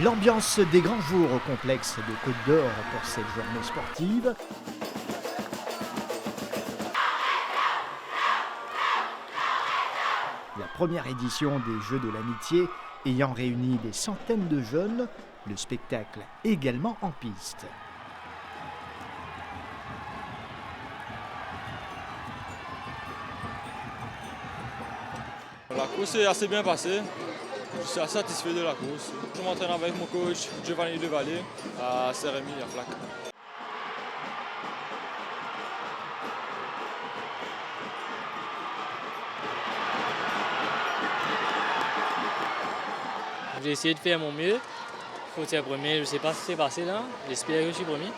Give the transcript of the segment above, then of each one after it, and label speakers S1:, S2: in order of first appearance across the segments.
S1: L'ambiance des grands jours au complexe de Côte d'Or pour cette journée sportive. La première édition des Jeux de l'Amitié ayant réuni des centaines de jeunes, le spectacle également en piste.
S2: La course est assez bien passée. Je suis assez satisfait de la course. Je m'entraîne avec mon coach Giovanni Devalle à Saint-Rémy à Flac.
S3: J'ai essayé de faire mon mieux. Il faut être premier, je ne sais pas ce qui s'est passé là. J'espère que je suis premier.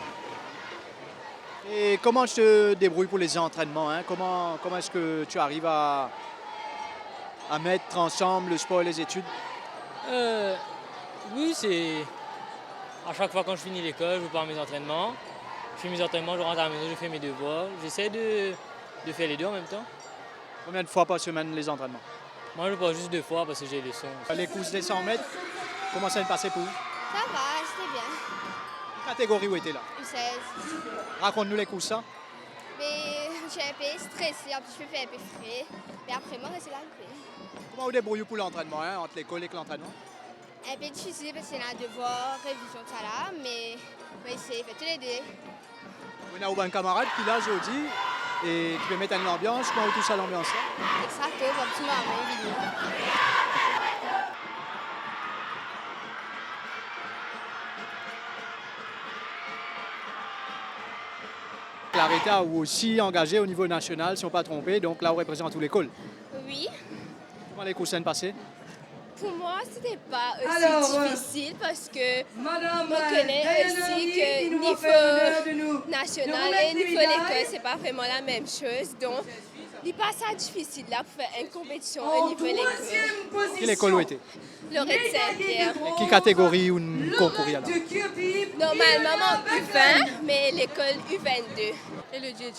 S4: Et comment tu te débrouilles pour les entraînements, hein? Comment est-ce que tu arrives à mettre ensemble le sport et les études?
S3: Oui, c'est à chaque fois quand je finis l'école, je pars à mes entraînements. Je fais mes entraînements, je rentre à la maison, je fais mes devoirs. J'essaie de faire les deux en même temps.
S4: Combien de fois par semaine les entraînements?
S3: Moi, je pars juste 2 fois parce que j'ai les leçons.
S4: Les courses des 100 mètres, comment ça s'est passé pour vous?
S5: Ça va, c'était bien.
S4: Quelle catégorie où était là?
S5: U16.
S4: Raconte-nous les courses, ça.
S5: Mais j'ai un peu stressé, en plus je me fais un peu frais. Mais après moi, c'est la paix.
S4: Comment vous débrouillez pour l'entraînement, hein, entre l'école et l'entraînement?
S5: Un peu difficile parce qu'il y a devoir, révision, ça là, mais on va essayer, fait tous les deux.
S4: On a un camarade qui là aujourd'hui et qui peut mettre une ambiance. Comment vous touchez à l'ambiance là?
S5: Exactement, pour petit moment, évidemment.
S4: Clarita ou aussi engagé au niveau national, si on ne pas trompé, donc là on représente toute l'école.
S5: Oui,
S4: Comment les courses sont passées?
S5: pour moi, c'était pas aussi difficile parce que on connaît aussi que niveau national et niveau l'école, c'est pas vraiment la même chose. Donc, il n'est pas ça difficile là pour faire une compétition au niveau l'école.
S4: Quelle école où était?
S5: Lorette Saint-Pierre.
S4: Quelle catégorie ou concours alors?
S5: Normalement U20, mais l'école U22.
S6: Et le Dieu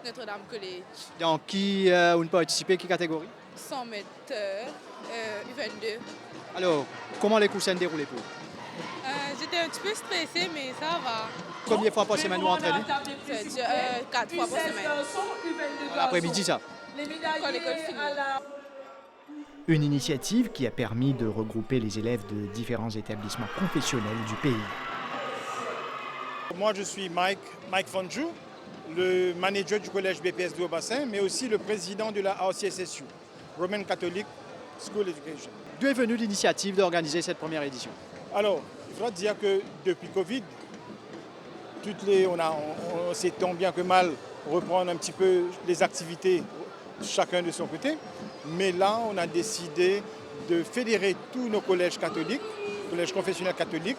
S6: Notre-Dame College.
S4: Dans qui on participé, quelle catégorie?
S6: 100 mètres, U22.
S4: Alors, comment les courses sont déroulées pour vous?
S6: J'étais un petit peu stressée, mais ça va.
S4: Combien de fois par semaine vous entraînez?
S6: 4 fois par semaine.
S4: L'après-midi, ça.
S6: Quand l'école finit.
S1: Une initiative qui a permis de regrouper les élèves de différents établissements confessionnels du pays.
S7: Moi, je suis Mike Fanjou, le manager du collège BPS de Haut-Bassin, mais aussi le président de la RCSSU, Roman Catholic School Education.
S4: D'où est venue l'initiative d'organiser cette première édition?
S7: Alors, il faudra dire que depuis Covid, on s'est tant bien que mal reprendre un petit peu les activités chacun de son côté. Mais là, on a décidé de fédérer tous nos collèges catholiques, collèges confessionnels catholiques,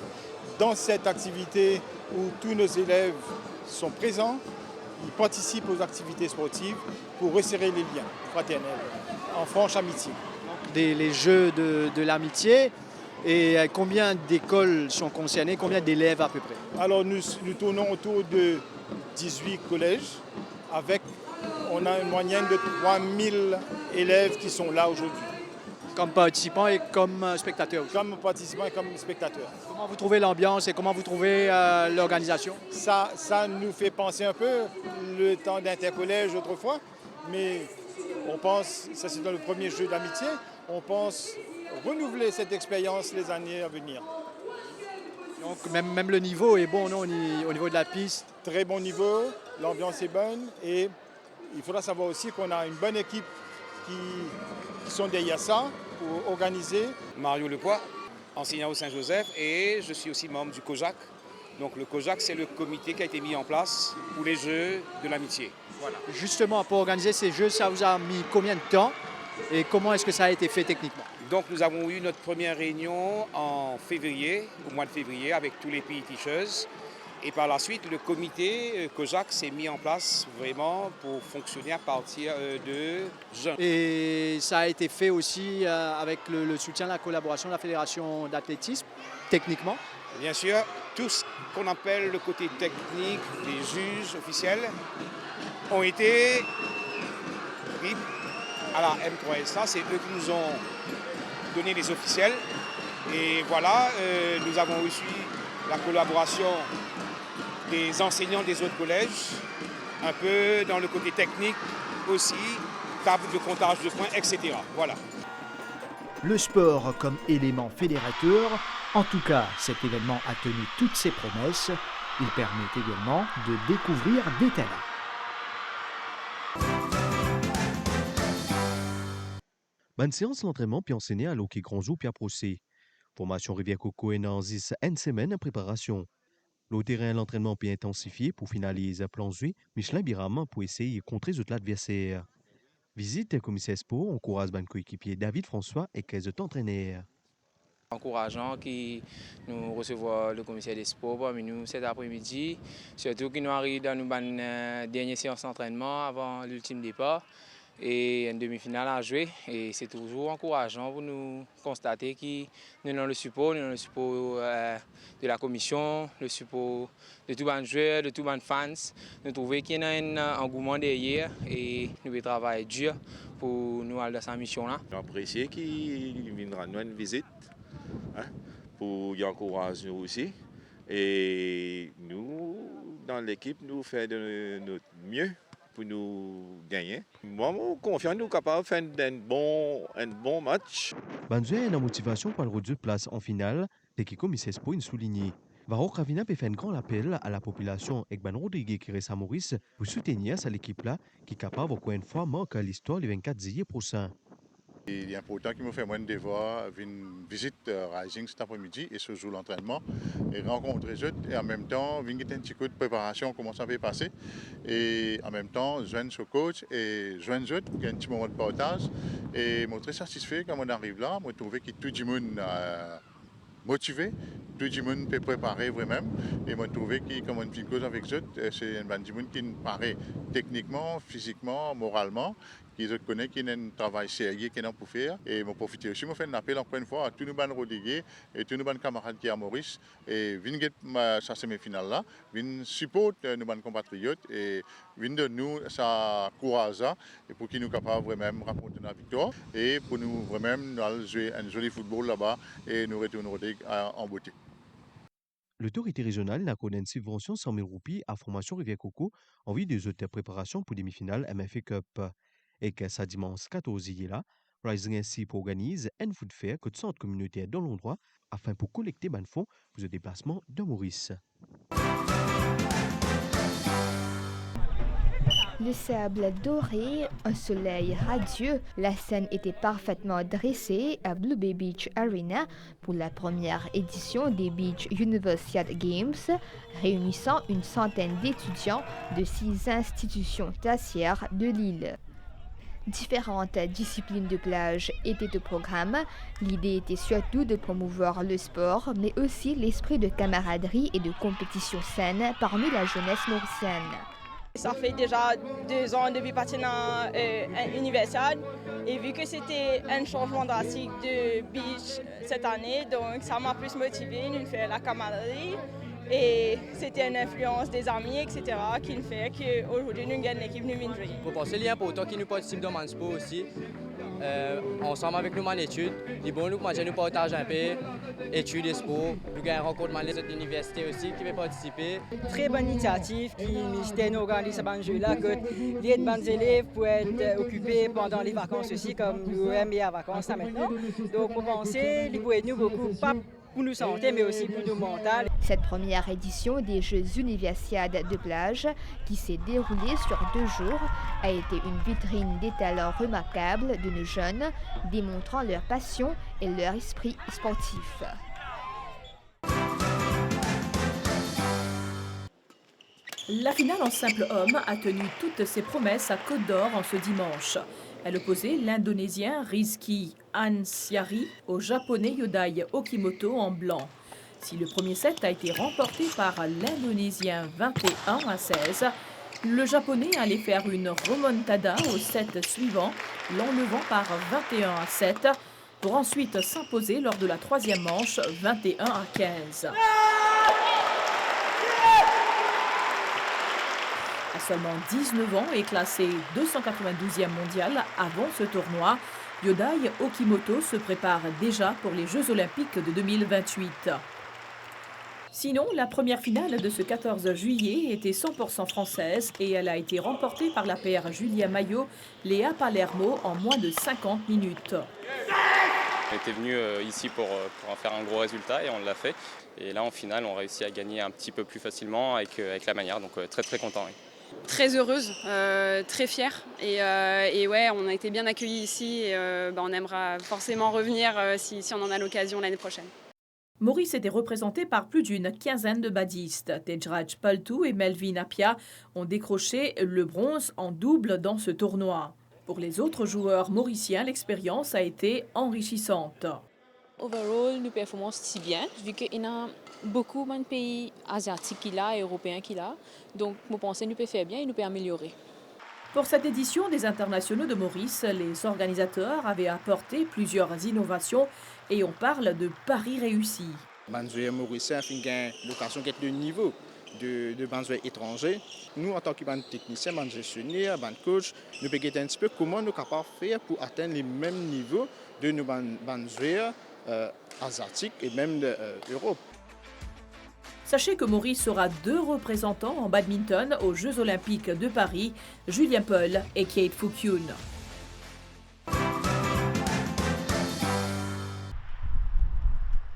S7: dans cette activité où tous nos élèves sont présents, ils participent aux activités sportives pour resserrer les liens fraternels en franche amitié.
S4: Les Jeux de l'amitié, et combien d'écoles sont concernées, combien d'élèves à peu près?
S7: Alors nous tournons autour de 18 collèges, on a une moyenne de 3000 élèves qui sont là aujourd'hui.
S4: Comme participants et comme spectateurs?
S7: Comme participants et comme spectateurs.
S4: Comment vous trouvez l'ambiance et comment vous trouvez l'organisation?
S7: Ça nous fait penser un peu le temps d'intercollège autrefois, mais on pense, ça c'est dans le premier jeu d'amitié, on pense renouveler cette expérience les années à venir.
S4: Donc même le niveau est bon, non, au niveau de la piste?
S7: Très bon niveau, l'ambiance est bonne et il faudra savoir aussi qu'on a une bonne équipe qui sont derrière ça pour organiser.
S8: Mario Lepoix, enseignant au Saint-Joseph, et je suis aussi membre du COJAC. Donc le COJAC, c'est le comité qui a été mis en place pour les Jeux de l'amitié. Voilà.
S4: Justement, pour organiser ces Jeux, ça vous a mis combien de temps et comment est-ce que ça a été fait techniquement?
S8: Donc nous avons eu notre première réunion en février, au mois de février, avec tous les pays teachers. Et par la suite, le comité COJAC s'est mis en place vraiment pour fonctionner à partir de juin.
S4: Et ça a été fait aussi avec le soutien, la collaboration de la Fédération d'athlétisme, techniquement?
S8: Bien sûr, tout ce qu'on appelle le côté technique des juges officiels ont été pris à la M3SA. C'est eux qui nous ont donné les officiels Et voilà, nous avons reçu la collaboration des enseignants des autres collèges, un peu dans le côté technique aussi, table de comptage de points, etc. Voilà.
S1: Le sport comme élément fédérateur, en tout cas cet événement a tenu toutes ses promesses. Il permet également de découvrir des talents.
S9: Bonne séance d'entraînement puis enseigné à l'Hockey Grand Zoo puis à Procès. Formation Rivière Coco et Nanzis une semaine en préparation. Le terrain l'entraînement puis intensifié pour finaliser plan Z, Michelin Biram pour essayer de contrer l'adversaire. Visite commissaire Expo encourage ban coéquipier David François et 15 entraîneurs.
S10: Encourageant qui nous recevoir le commissaire des sports parmi nous cet après-midi, surtout qui nous arrive dans nos dernière séance d'entraînement avant l'ultime départ et une demi-finale à jouer. Et c'est toujours encourageant pour nous constater que nous avons le support de la commission, le support de tous les joueurs, de tous les fans. Nous trouvons qu'il y a un engouement derrière et nous travaillons dur pour nous aller dans cette mission-là.
S11: J'apprécie qu'il vienne rendre une visite. Pour y encourager nous aussi. Et nous, dans l'équipe, nous faisons de notre mieux pour nous gagner. Moi, je suis confiant, nous sommes capables de faire un bon match.
S9: Banzoué a une motivation pour le retour de place en finale, et qui commissaire pour une souligner. Varroc Ravina peut faire un grand appel à la population et Ban Rodriguez qui reste à Maurice pour soutenir cette équipe-là qui est capable encore une fois marquer l'histoire le 24 juillet prochain.
S12: Il est important qu'il me fasse moins de devoirs, une visite Rising cet après-midi et ce jour l'entraînement et rencontrer eux et en même temps venir un petit coup de préparation comment ça va passer et en même temps joindre ce coach et joindre eux pour qu'il y ait un petit moment de partage et me très satisfait quand on arrive là, me trouver que tout le monde motivé, tout le monde peut préparer vraiment et me trouver que comme on fait une cause avec eux, c'est un bande de monde qui nous paraît techniquement, physiquement, moralement. Qui se connaissent, qui ont un travail sérieux qu'ils ont pour faire. Et je profite aussi, je fais un appel encore une fois à tous nos Rodriguez et tous nos camarades qui sont à Maurice. Et venez sa semi-finale là, venez supporter nos compatriotes et venez de nous sa courage et pour qu'ils nous capables vraiment rapporter la victoire et pour nous vraiment jouer un joli football là-bas et nous retourner en beauté.
S9: L'autorité régionale n'a connu une subvention de 100 000 roupies à Formation Rivière Coco en vue des autres préparations pour demi-finale MFA Cup. Et que ça dimanche 14 juillet là, Rising ainsi pour organiser un foot fair que de centre communautaire dans l'endroit afin pour collecter ban fonds pour le déplacement de Maurice.
S13: Le sable doré, un soleil radieux, la scène était parfaitement dressée à Blue Bay Beach Arena pour la première édition des Beach Universiade Games, réunissant une centaine d'étudiants de 6 institutions tertiaires de l'île. Différentes disciplines de plage étaient au programme. L'idée était surtout de promouvoir le sport, mais aussi l'esprit de camaraderie et de compétition saine parmi la jeunesse mauricienne.
S14: Ça fait déjà 2 ans depuis partir dans l'université et vu que c'était un changement drastique de beach cette année, donc ça m'a plus motivé de faire la camaraderie. Et c'était une influence des amis, etc., qui fait qu'aujourd'hui, nous gagnons l'équipe de jouer.
S10: Je pense qu'il est important qu'ils nous participent dans le sport aussi, ensemble avec nous en études. Les bons nous partagent un peu, études et sport. Nous gagnons rencontre les autres universités aussi qui veulent participer.
S14: Très bonne initiative qui ministère nous organise ce jeu-là, que les bonnes élèves pour être occupés pendant les vacances aussi, comme nous aimons les vacances maintenant. Donc pour penser, ils pourraient nous beaucoup, pas pour nous santé, mais aussi pour nous mental.
S13: Cette première édition des Jeux Universiades de plage, qui s'est déroulée sur 2 jours, a été une vitrine des talents remarquables de nos jeunes, démontrant leur passion et leur esprit sportif.
S15: La finale en simple homme a tenu toutes ses promesses à Côte d'Or en ce dimanche. Elle opposait l'Indonésien Rizky Ansyari au Japonais Yodai Okimoto en blanc. Si le premier set a été remporté par l'Indonésien 21-16, le Japonais allait faire une remontada au set suivant, l'enlevant par 21-7, pour ensuite s'imposer lors de la 3e manche 21-15. À seulement 19 ans et classé 292e mondial avant ce tournoi, Yodai Okimoto se prépare déjà pour les Jeux Olympiques de 2028. Sinon, la première finale de ce 14 juillet était 100% française et elle a été remportée par la paire Julia Maillot, Léa Palermo en moins de 50 minutes.
S16: On était venu ici pour en faire un gros résultat et on l'a fait. Et là, en finale, on réussit à gagner un petit peu plus facilement avec la manière. Donc très content. Oui.
S17: Très heureuse, très fière. Et ouais, on a été bien accueillis ici. Et, on aimera forcément revenir si on en a l'occasion l'année prochaine.
S15: Maurice était représenté par plus d'une quinzaine de badistes. Tejraj Paltou et Melvin Apia ont décroché le bronze en double dans ce tournoi. Pour les autres joueurs mauriciens, l'expérience a été enrichissante.
S18: Overall, nous performons si bien, vu qu'il y a beaucoup de pays asiatiques qui là et européens qui là. Donc, je pense que nous pouvons faire bien et nous pouvons améliorer.
S15: Pour cette édition des internationaux de Maurice, les organisateurs avaient apporté plusieurs innovations et on parle de paris réussis.
S19: Les joueurs mauriciens ont l'occasion d'être le niveau de joueurs étrangers. Nous, en tant que techniciens, gestionnaires, coach, nous pouvons un petit peu comment nous sommes capables de faire pour atteindre les mêmes niveaux de nos joueurs asiatiques et même d'Europe.
S15: Sachez que Maurice aura 2 représentants en badminton aux Jeux Olympiques de Paris, Julien Paul et Kate Foukyun.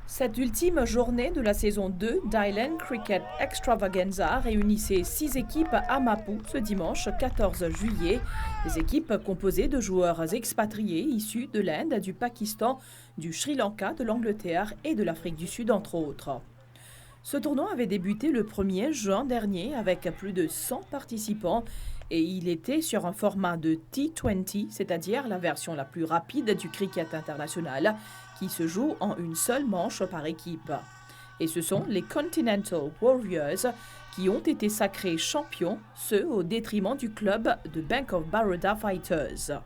S15: Cette ultime journée de la saison 2 d'Island Cricket Extravaganza réunissait 6 équipes à Mapu ce dimanche 14 juillet. Des équipes composées de joueurs expatriés issus de l'Inde, du Pakistan, du Sri Lanka, de l'Angleterre et de l'Afrique du Sud, entre autres. Ce tournoi avait débuté le 1er juin dernier avec plus de 100 participants et il était sur un format de T20, c'est-à-dire la version la plus rapide du cricket international, qui se joue en une seule manche par équipe. Et ce sont les Continental Warriors qui ont été sacrés champions, ce au détriment du club de Bank of Baroda Fighters.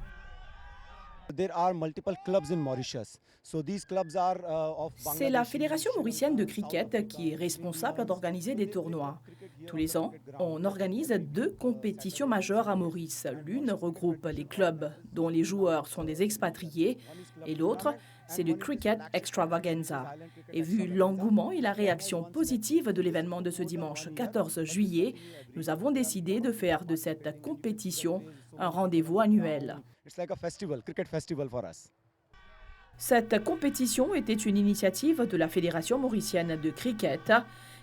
S15: C'est la Fédération mauricienne de cricket qui est responsable d'organiser des tournois. Tous les ans, on organise 2 compétitions majeures à Maurice. L'une regroupe les clubs dont les joueurs sont des expatriés et l'autre, c'est le Cricket Extravaganza. Et vu l'engouement et la réaction positive de l'événement de ce dimanche 14 juillet, nous avons décidé de faire de cette compétition un rendez-vous annuel. Cette compétition était une initiative de la Fédération mauricienne de cricket.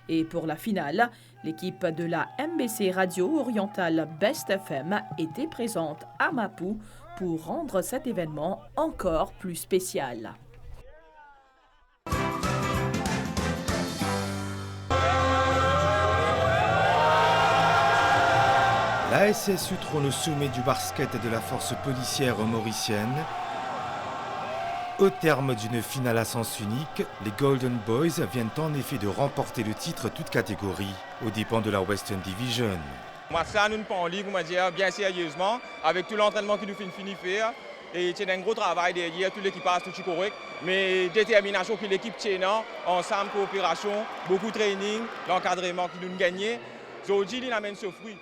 S15: Et pour la finale, l'équipe de la MBC Radio Orientale Best FM était présente à Mapu pour rendre cet événement encore plus spécial.
S20: La SSU trône au sommet du basket de la force policière mauricienne. Au terme d'une finale à sens unique, les Golden Boys viennent en effet de remporter le titre toute catégorie, aux dépens de la Western Division.
S2: Moi, ça, nous ne pas en ligue, on va dire, bien sérieusement, avec tout l'entraînement qui nous fait faire. Et c'est un gros travail derrière, tout l'équipage, tout est correct. Mais détermination que l'équipe tient, ensemble, coopération, beaucoup de training, l'encadrement qui nous gagne. Aujourd'hui, il amène ce fruit.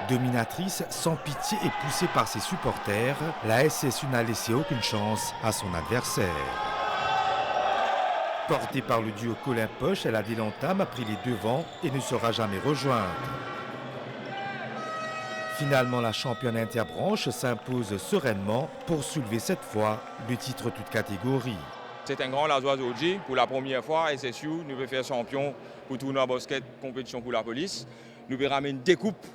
S20: Dominatrice, sans pitié et poussée par ses supporters, la SSU n'a laissé aucune chance à son adversaire. Portée par le duo Colin-Poche, elle a dès l'entame pris les devants et ne sera jamais rejointe. Finalement, la championne interbranche s'impose sereinement pour soulever cette fois le titre toute catégorie.
S2: C'est un grand lasois aujourd'hui. Pour la première fois, SSU nous veut faire champion pour tournoi basket, compétition pour la police. Nous veut ramener des coupes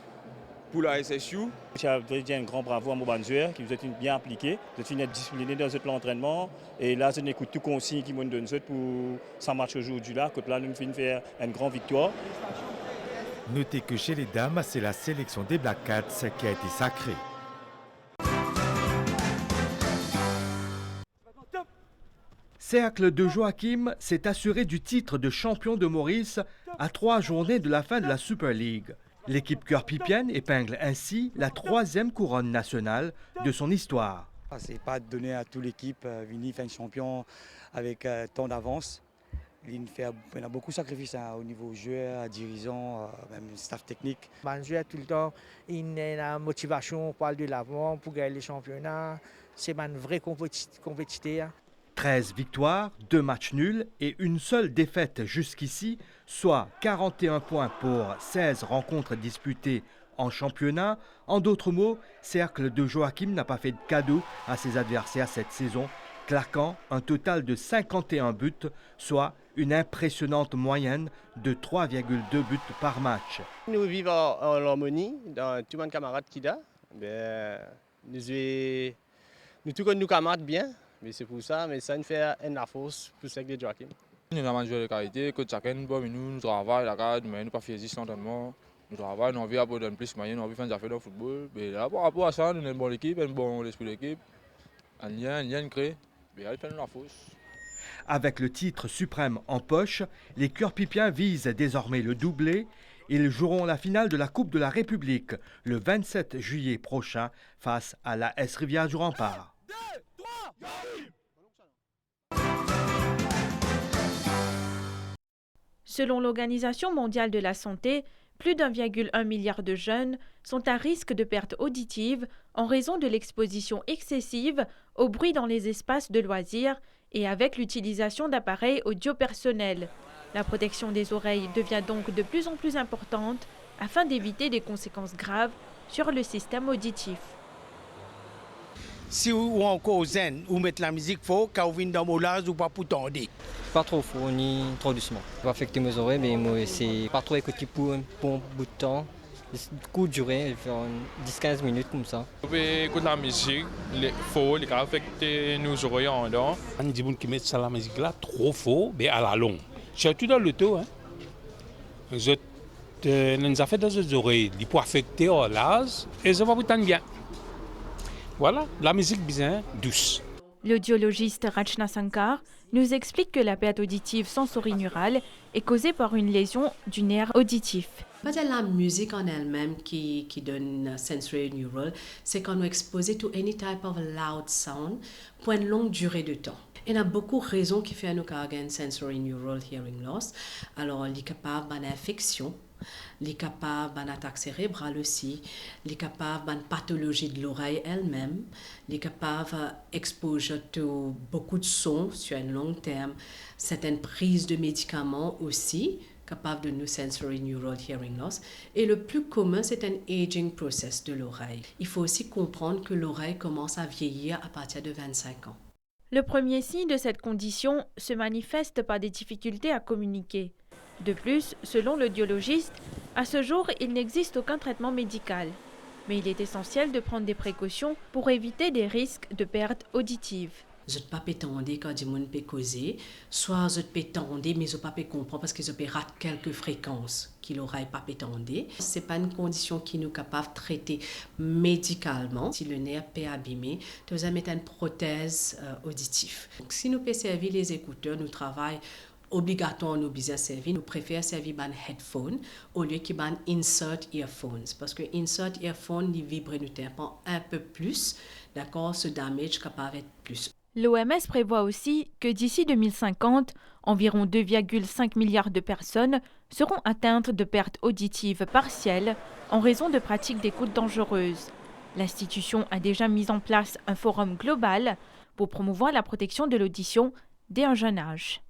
S2: pour la SSU.
S21: Je voudrais dire un grand bravo à mon joueur qui vous êtes bien impliqué, vous êtes discipliné dans l'entraînement. Et là, je n'écoute tout consigne qui m'ont donné pour ce match aujourd'hui là. Là, nous finissons faire une grande victoire.
S20: Notez que chez les dames, c'est la sélection des Black Cats qui a été sacrée. Cercle de Joachim s'est assuré du titre de champion de Maurice à 3 journées de la fin de la Super League. L'équipe cœur-pipienne épingle ainsi la 3e couronne nationale de son histoire.
S22: Ce n'est pas donné à toute l'équipe, Vini fait un champion avec tant d'avance. Il a beaucoup de sacrifices au niveau joueur, dirigeant, même staff technique.
S23: Le joueur tout le temps, il a la motivation pour aller de l'avant, pour gagner les championnats.
S3: c'est une vraie compétition.
S1: 13 victoires, 2 matchs nuls et une seule défaite jusqu'ici, soit 41 points pour 16 rencontres disputées en championnat. En d'autres mots, Cercle de Joachim n'a pas fait de cadeau à ses adversaires cette saison, claquant un total de 51 buts, soit une impressionnante moyenne de 3,2 buts par match.
S5: Nous vivons en harmonie dans tous les camarades qui sont là. Nous tous nous camarades bien. Mais c'est pour ça, mais ça nous fait une force pour Cercle de Joachim.
S23: Nous avons un joueur de qualité, que chacun nous travaille, nous pas fait juste l'entraînement. Nous travaillons, nous avons envie d'apporter plus moyens, nous avons envie de faire des affaires dans le football. Mais là, par rapport à ça, nous avons une bonne équipe, un bon esprit d'équipe, un lien créé. Mais elle fait la force.
S1: Avec le titre suprême en poche, les Cœurs-Pipiens visent désormais le doublé. Ils joueront la finale de la Coupe de la République le 27 juillet prochain face à la S Rivière du Rempart.
S24: Selon l'Organisation mondiale de la santé, plus d'1,1 milliard de jeunes sont à risque de perte auditive en raison de l'exposition excessive au bruit dans les espaces de loisirs et avec l'utilisation d'appareils audio personnels. La protection des oreilles devient donc de plus en plus importante afin d'éviter des conséquences graves sur le système auditif.
S3: Si ou encore zen, ou mettre la musique fort, quand vous venez dans mon lage ou pas pour tendre.
S25: Pas trop fort ni trop doucement. Ça va affecter mes oreilles, mais moi c'est pas trop écouter pour un bon bout de temps. Coup de durée, faire 10-15 minutes comme ça.
S26: On peut écouter la musique fort, qui va affecter nos oreilles en dedans.
S27: On dit qui met ça la musique là trop fort, mais à la longue. Surtout dans l'auto, hein. Nous avons fait dans les oreilles, il peut affecter l'âge et ça va vous tendre bien. Voilà, la musique bien douce.
S24: L'audiologiste Rachna Sankar nous explique que la perte auditive sensorineurale est causée par une lésion du nerf auditif.
S28: C'est la musique en elle-même qui donne sensory neural, c'est qu'on est exposé to any type of loud sound pour une longue durée de temps. Il y a beaucoup de raisons qui font nous avoir sensory neural hearing loss. Alors, il est capable d'une infection, il est capable d'une attaque cérébrale aussi, il est capable d'une pathologie de l'oreille elle-même, il est capable d'exposer beaucoup de sons sur un long terme, certaines prises de médicaments aussi, capable de nous sensory neural hearing loss. Et le plus commun, c'est un aging process de l'oreille. Il faut aussi comprendre que l'oreille commence à vieillir à partir de 25 ans.
S24: Le premier signe de cette condition se manifeste par des difficultés à communiquer. De plus, selon l'audiologiste, à ce jour, il n'existe aucun traitement médical. Mais il est essentiel de prendre des précautions pour éviter des risques de perte auditive.
S28: Je ne peux pas tendre quand du monde peut causer, soit je peux tendre mais je ne peux pas comprendre parce que je peux rater quelques fréquences qu'il n'aurait pas tendre. Ce n'est pas une condition qui nous est capable de traiter médicalement. Si le nerf peut abîmer, nous allons mettre une prothèse auditive. Donc, si nous pouvons servir les écouteurs, nous travaillons obligatoirement nous besoin servir, nous préférons servir un headphone au lieu qu'il ban insert earphones parce que insert earphone il vibre nous tympan un peu plus, d'accord, ce damage capable d'être plus.
S24: L'OMS prévoit aussi que d'ici 2050, environ 2,5 milliards de personnes seront atteintes de pertes auditives partielles en raison de pratiques d'écoute dangereuses. L'institution a déjà mis en place un forum global pour promouvoir la protection de l'audition dès un jeune âge.